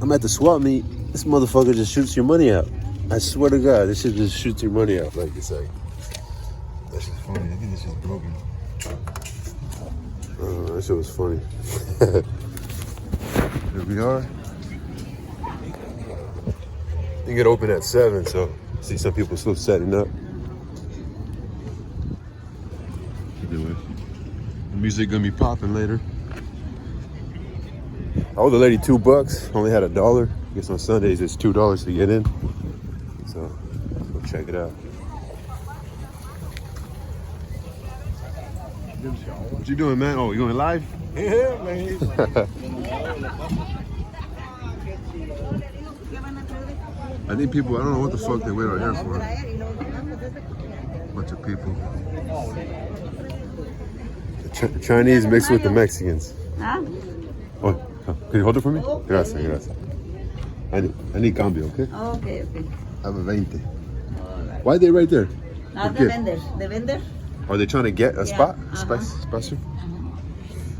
I'm at the swap meet. This motherfucker just shoots your money out. I swear to God, this shit just shoots your money out. Like, it's like, that shit's funny. I think this shit's broken. That shit was funny. Here we are. You get open at 7, so see some people still setting up. Anyway, the music gonna be popping later. I owed the lady $2. Only had $1. I guess on Sundays it's $2 to get in. So go check it out. What you doing, man? Oh, you going live? Yeah, man. I think people, I don't know what the fuck they wait out here for. Bunch of people. Chinese mixed with the Mexicans. Huh? Oh, can you hold it for me? Gracias, gracias. I need cambio, okay? Okay. I have a 20. Why are they right there? Not Okay. the vendors. The vendors? Are they trying to get a spot? Uh-huh. Special?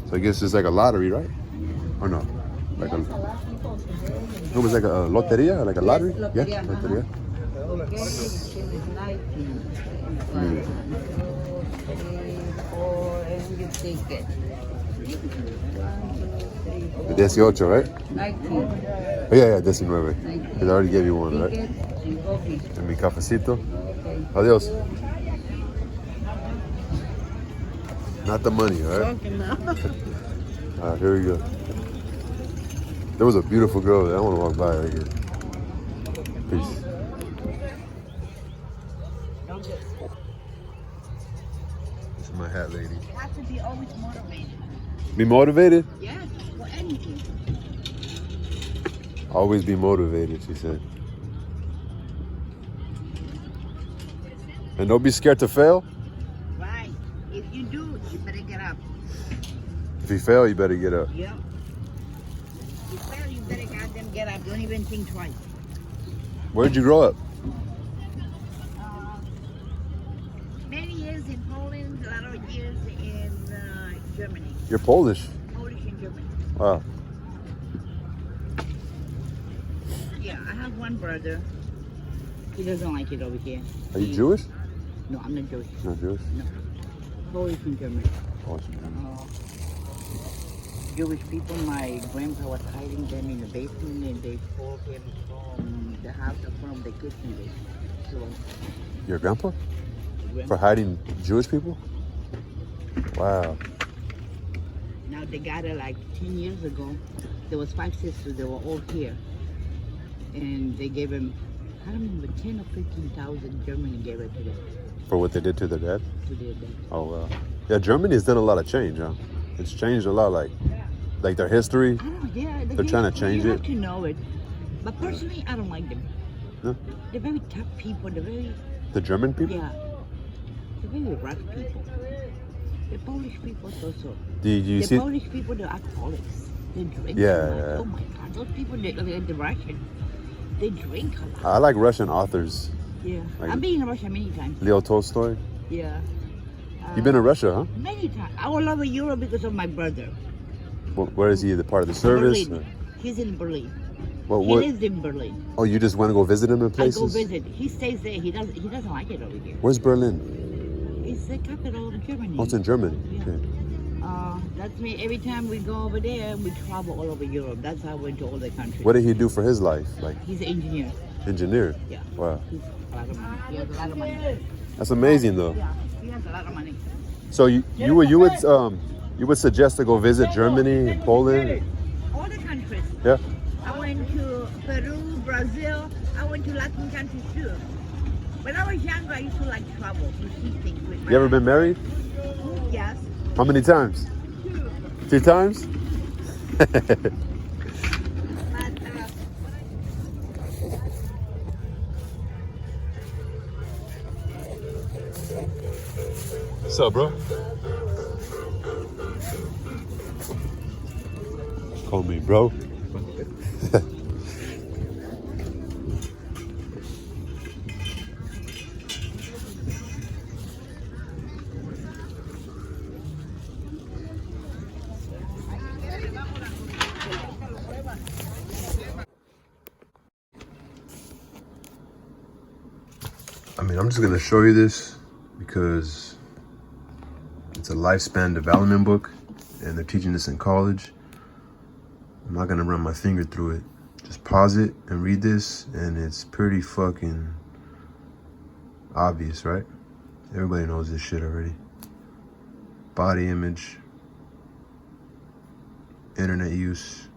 So I guess it's like a lottery, right? Or no? Like a, it was like a loteria, like a lottery? Loteria, Yeah, uh-huh. loteria. Okay. This is 19. 1, 2, 3, 4, and you take it. 1, 2, 3, 4. The 18, right? 19. Oh, yeah, 19. Because I already gave you one, right? Ticket and coffee. And mi cafecito. Okay. Adios. Not the money, all right? Okay, now. All right, here we go. There was a beautiful girl there. I want to walk by right here. Peace. This is my hat lady. You have to be always motivated. Be motivated? Yes, for anything. Always be motivated, she said. And don't be scared to fail. Right. If you do, you better get up. If you fail, you better get up. Yep. If you fail, you better goddamn get up. Don't even think twice. Where'd you grow up? Many years in Poland, a lot of years in Germany. You're Polish. Polish in Germany. Wow. Yeah, I have one brother. He doesn't like it over here. Are you Jewish? No, I'm not Jewish. Not Jewish. No. Polish in Germany. Polish. Jewish people, my grandpa was hiding them in the basement and they pulled him from the house from the kitchen. So, Your grandpa? For hiding Jewish people? Wow. now they got it like 10 years ago. There was 5 sisters, they were all here. And they gave him, I don't remember, 10 or 15,000 Germany gave it to them, For what they did to their dad? to their dad. Oh, wow. Yeah, Germany's done a lot of change, huh? It's changed a lot, like their history. I don't know, yeah. They're trying to change you it. have to know it. But personally, I don't like them. No? They're very tough people. They're very, The German people? yeah. They're very rough people. The Polish people also. Do you The see? Polish people, they're alcoholics. They drink Yeah, a lot. yeah. Oh my God, those people, the Russian, they drink a lot. I like Russian authors. Yeah. Like- I've been in Russia many times. Leo Tolstoy. Yeah. You've been to Russia, huh? Many times. I all over Europe because of my brother. Where is he? The part of the service? Berlin. He's in Berlin. What? He What? lives in Berlin. Oh, you just want to go visit him in I go places? visit. He stays there. He doesn't like it over here. Where's Berlin? It's the capital of Germany. Oh, it's in Germany. Yeah. Okay. That's me. Every time we go over there, we travel all over Europe. That's how I went to all the countries. What did he do for his life? Like He's an engineer. engineer? Yeah. Wow. He's a lot of money. He has a lot of money. That's amazing, though. Yeah. He has a lot of money. So you would suggest to go visit Germany and Poland? All the countries. Yeah. I went to Peru, Brazil. I went to Latin countries too. When I was younger, I used to like travel to see things with my You ever been married? Yes. How many times? 2 times? But, What's up, bro? Call me bro. mean, I'm just gonna show you this because it's a lifespan development book and they're teaching this in college. I'm not gonna run my finger through it. Just pause it and read this, and it's pretty fucking obvious, right? Everybody knows this shit already. Body image, internet use.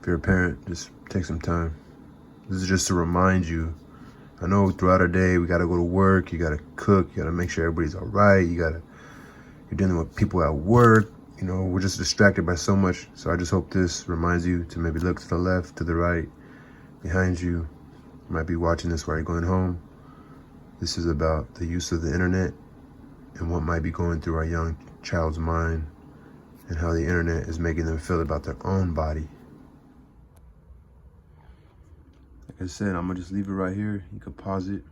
If you're a parent, just take some time. This is just to remind you. I know throughout our day, we gotta go to work, you gotta cook, you gotta make sure everybody's all right, you're dealing with people at work, you know, we're just distracted by so much. So I just hope this reminds you to maybe look to the left, to the right, behind you. You might be watching this while you're going home. This is about the use of the internet and what might be going through our young child's mind and how the internet is making them feel about their own body. Like I said, I'm gonna just leave it right here. You can pause it.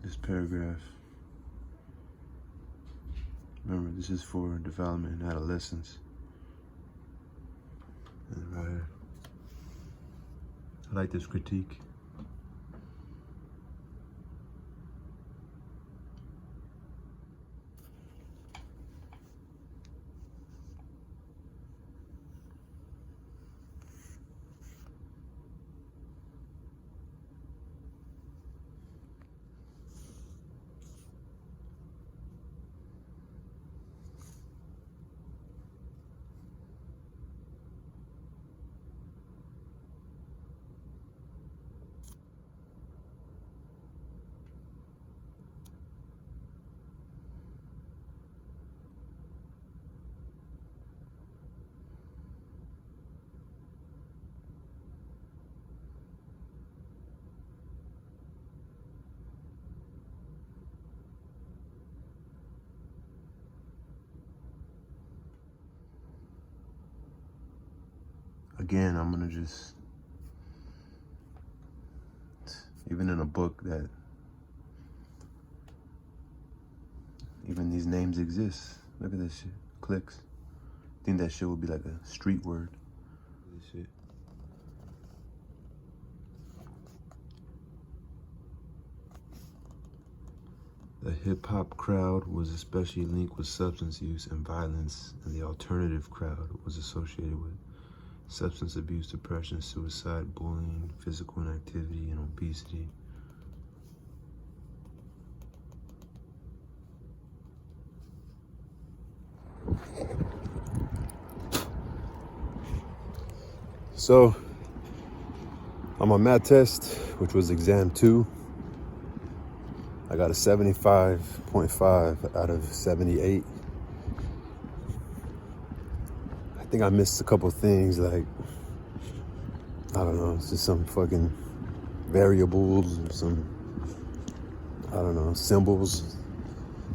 This paragraph. Remember, this is for development and adolescence. And right here. I like this critique. Again, I'm gonna just, even in a book that, even these names exist. Look at this shit, clicks. I think that shit would be like a street word. This shit. The hip-hop crowd was especially linked with substance use and violence, and the alternative crowd was associated with substance abuse, depression, suicide, bullying, physical inactivity, and obesity. So, on my math test, which was exam 2, I got a 75.5 out of 78. I think I missed a couple things, like, I don't know, it's just some fucking variables or some, I don't know, symbols.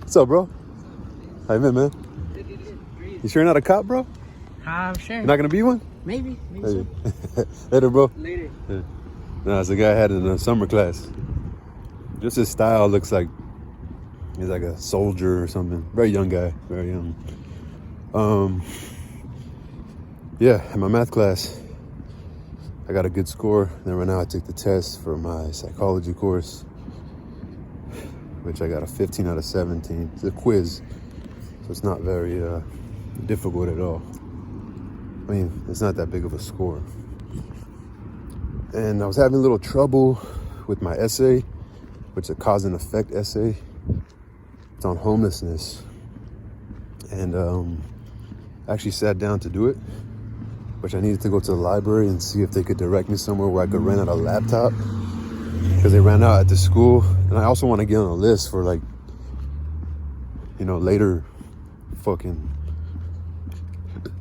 What's up, bro? How you been, man? You sure you're not a cop, bro? I'm sure. You're not gonna be one? Maybe Hey. so. Later, bro. Later. Yeah. No, it's a guy I had in a summer class. Just his style looks like he's like a soldier or something. Very young guy, very young. Yeah, in my math class, I got a good score. Then right now I took the test for my psychology course, which I got a 15 out of 17. It's a quiz, so it's not very difficult at all. I mean, it's not that big of a score. And I was having a little trouble with my essay, which is a cause and effect essay. It's on homelessness. And I actually sat down to do it, which I needed to go to the library and see if they could direct me somewhere where I could rent out a laptop, because they ran out at the school. And I also want to get on a list for, like, you know, later fucking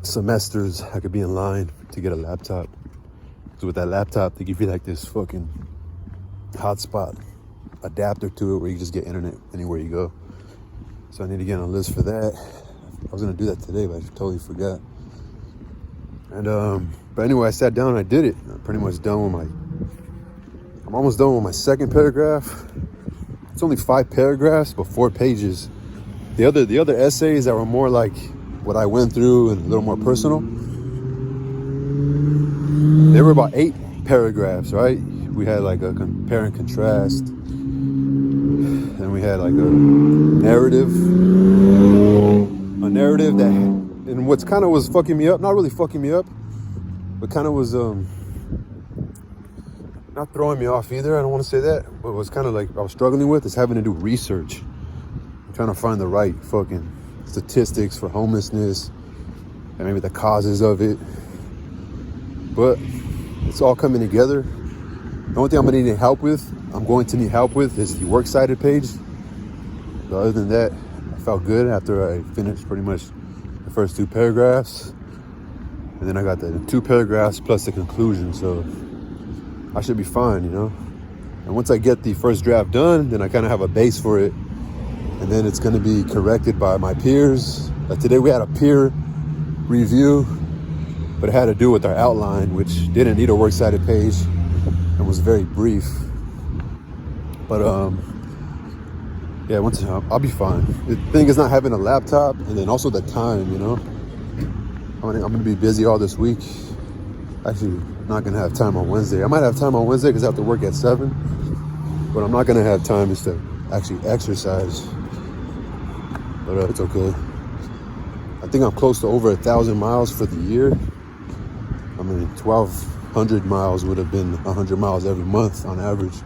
semesters I could be in line to get a laptop. Because with that laptop, they give you like this fucking hotspot adapter to it where you just get internet anywhere you go. So I need to get on a list for that. I was gonna do that today, but I totally forgot. And but anyway, I sat down and I did it. I'm pretty much done with I'm almost done with my second paragraph. It's only 5 paragraphs, but 4 pages. The other essays that were more like what I went through and a little more personal, they were about 8 paragraphs, right? we had like a compare and contrast, and we had like a narrative that, and what's kind of was fucking me up, not really fucking me up, but kind of was not throwing me off either, I don't want to say that, but was kind of like I was struggling with is having to do research. I'm trying to find the right fucking statistics for homelessness and maybe the causes of it, but it's all coming together. The only thing I'm going to need help with is the works cited page. But other than that, I felt good after I finished pretty much the first 2 paragraphs. And then I got the 2 paragraphs plus the conclusion, so I should be fine, you know? And once I get the first draft done, then I kind of have a base for it. And then it's going to be corrected by my peers. Like today we had a peer review, but it had to do with our outline, which didn't need a works cited page and was very brief. But yeah, once I'll be fine. The thing is not having a laptop, and then also the time, you know. I'm gonna be busy all this week. Actually, not gonna have time on Wednesday. I might have time on Wednesday because I have to work at 7, but I'm not gonna have time just to actually exercise. But it's okay. I think I'm close to over 1,000 miles for the year. I mean, 1,200 miles would have been 100 miles every month on average.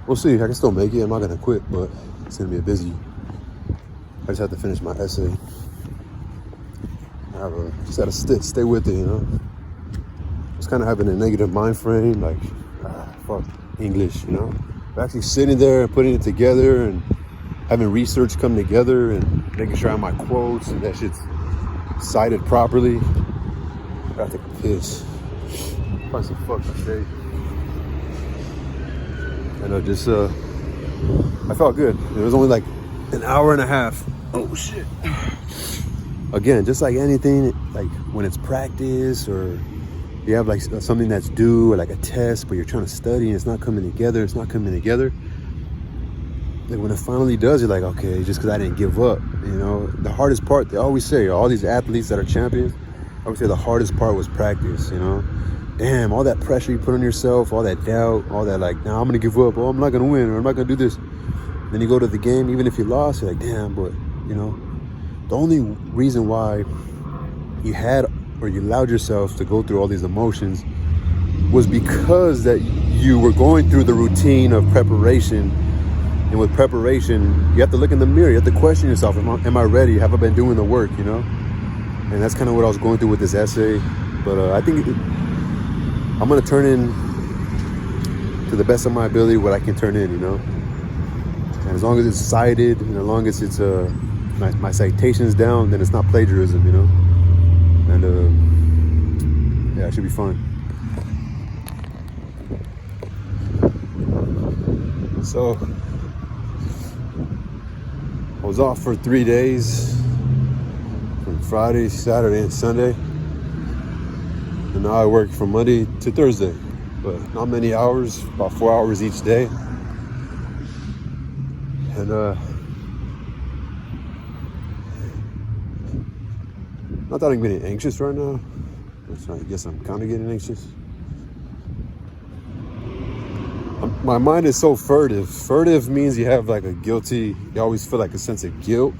We'll see. I can still make it. I'm not gonna quit, but it's gonna be a busy. I just have to finish my essay. Just gotta stay with it, you know. I was kind of having a negative mind frame, like, fuck English, you know. But actually sitting there and putting it together and having research come together and making sure I have my quotes and that shit's cited properly. I gotta take a piss. Find some fuck to say. And I felt good. It was only like an hour and a half. Oh shit. Again, just like anything, like when it's practice or you have like something that's due or like a test, but you're trying to study and it's not coming together. Like when it finally does, you're like, okay, just because I didn't give up, you know. The hardest part, they always say, all these athletes that are champions, I would say the hardest part was practice, you know. Damn, all that pressure you put on yourself, all that doubt, all that like, nah, I'm gonna give up, oh, I'm not gonna win, or I'm not gonna do this. Then you go to the game, even if you lost, you're like, damn, but, you know, the only reason why you had or you allowed yourself to go through all these emotions was because that you were going through the routine of preparation. And with preparation, you have to look in the mirror. You have to question yourself. Am I ready? Have I been doing the work, you know? And that's kind of what I was going through with this essay. But I think I'm going to turn in to the best of my ability what I can turn in, you know? And as long as it's cited and as long as it's my citation's down, then it's not plagiarism, you know? And yeah, it should be fun. So I was off for 3 days, from Friday, Saturday, and Sunday. And now I work from Monday to Thursday, but not many hours, about 4 hours each day. And not that I'm getting anxious right now. I guess I'm kind of getting anxious. My mind is so furtive. Furtive means you have like you always feel like a sense of guilt.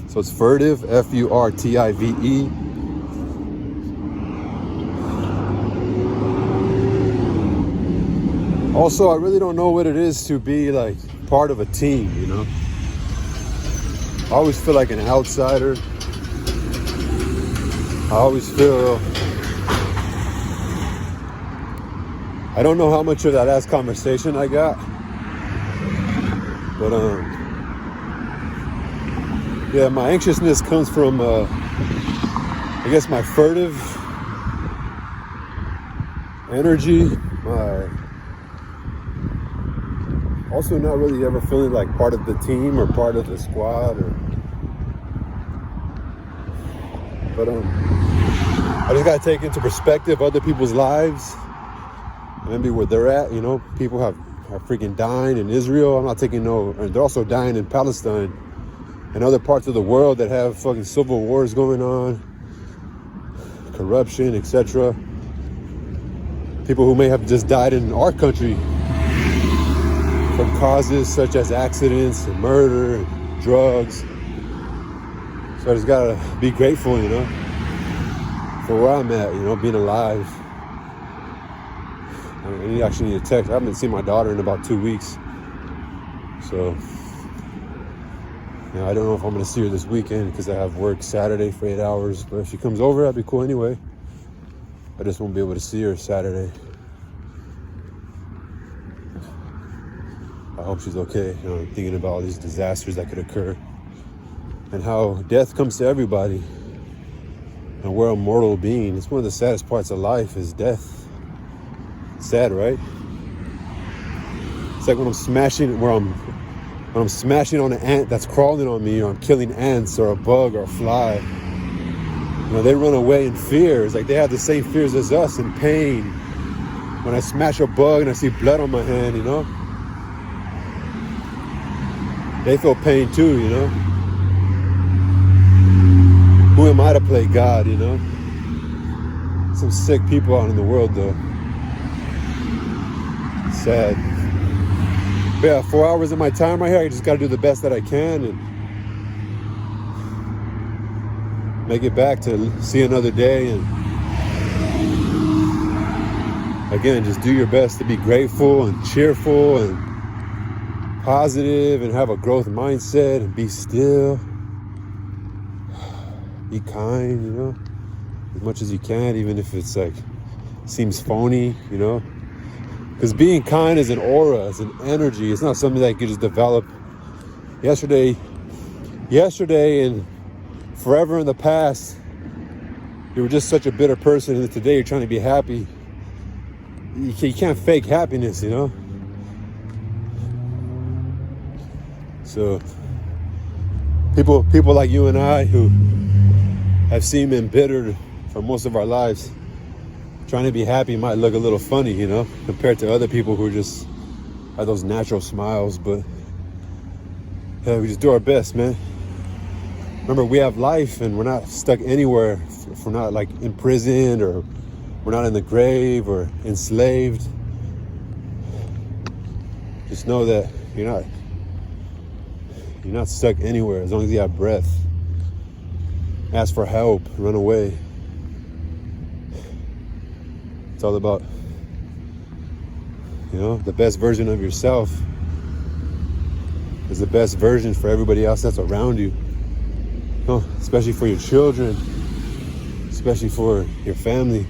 So it's furtive, F-U-R-T-I-V-E. Also, I really don't know what it is to be like part of a team, you know? I always feel like an outsider. I always feel, I don't know how much of that last conversation I got, but yeah, my anxiousness comes from, I guess, my furtive energy, also not really ever feeling like part of the team or part of the squad, but I just gotta take into perspective other people's lives. Maybe where they're at, you know, people are freaking dying in Israel. I'm not taking and they're also dying in Palestine and other parts of the world that have fucking civil wars going on, corruption, etc. people who may have just died in our country from causes such as accidents and murder and drugs. So I just gotta be grateful, you know, for where I'm at, you know, being alive. I actually need a text. I haven't seen my daughter in about 2 weeks. So, you know, I don't know if I'm gonna see her this weekend because I have work Saturday for 8 hours. But if she comes over, that'd be cool anyway. I just won't be able to see her Saturday. I hope she's okay. You know, I'm thinking about all these disasters that could occur and how death comes to everybody. And we're a mortal being. It's one of the saddest parts of life is death. It's sad, right? It's like when I'm smashing on an ant that's crawling on me, or I'm killing ants or a bug or a fly. You know, they run away in fear. It's like they have the same fears as us in pain. When I smash a bug and I see blood on my hand, you know, they feel pain too, you know. Who am I to play God, you know? Some sick people out in the world, though. Sad. But yeah, 4 hours of my time right here, I just got to do the best that I can and make it back to see another day. And again, just do your best to be grateful and cheerful and positive and have a growth mindset and be still. Be kind, you know, as much as you can, even if it's like seems phony, you know. Because being kind is an aura, it's an energy. It's not something that you can just develop yesterday and forever in the past. You were just such a bitter person, and today you're trying to be happy. You can't fake happiness, you know. So people like you and I who have seemed embittered for most of our lives, trying to be happy might look a little funny, you know, compared to other people who just have those natural smiles. But yeah, we just do our best, man. Remember, we have life and we're not stuck anywhere. If we're not like imprisoned or we're not in the grave or enslaved, just know that you're not stuck anywhere as long as you have breath. Ask for help, run away. It's all about, you know, the best version of yourself is the best version for everybody else that's around you. You know, especially for your children, especially for your family.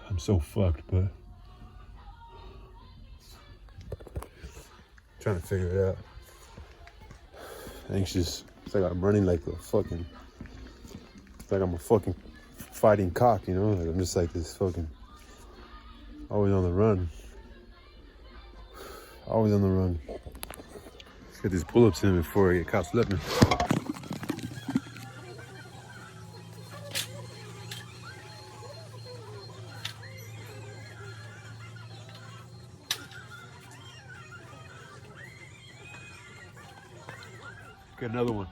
I'm so fucked, but trying to figure it out. Anxious. It's like I'm running like a fucking, it's like I'm a fucking fighting cock, you know? Like I'm just like this fucking, always on the run. Always on the run. Let's get these pull-ups in before I get caught slipping. Get another one.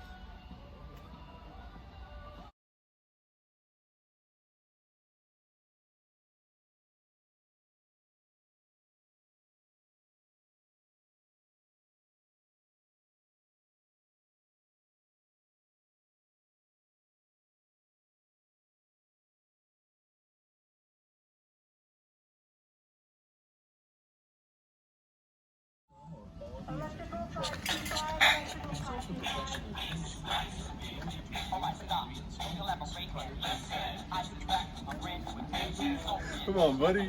Come on, buddy.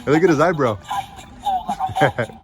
Look at his eyebrow.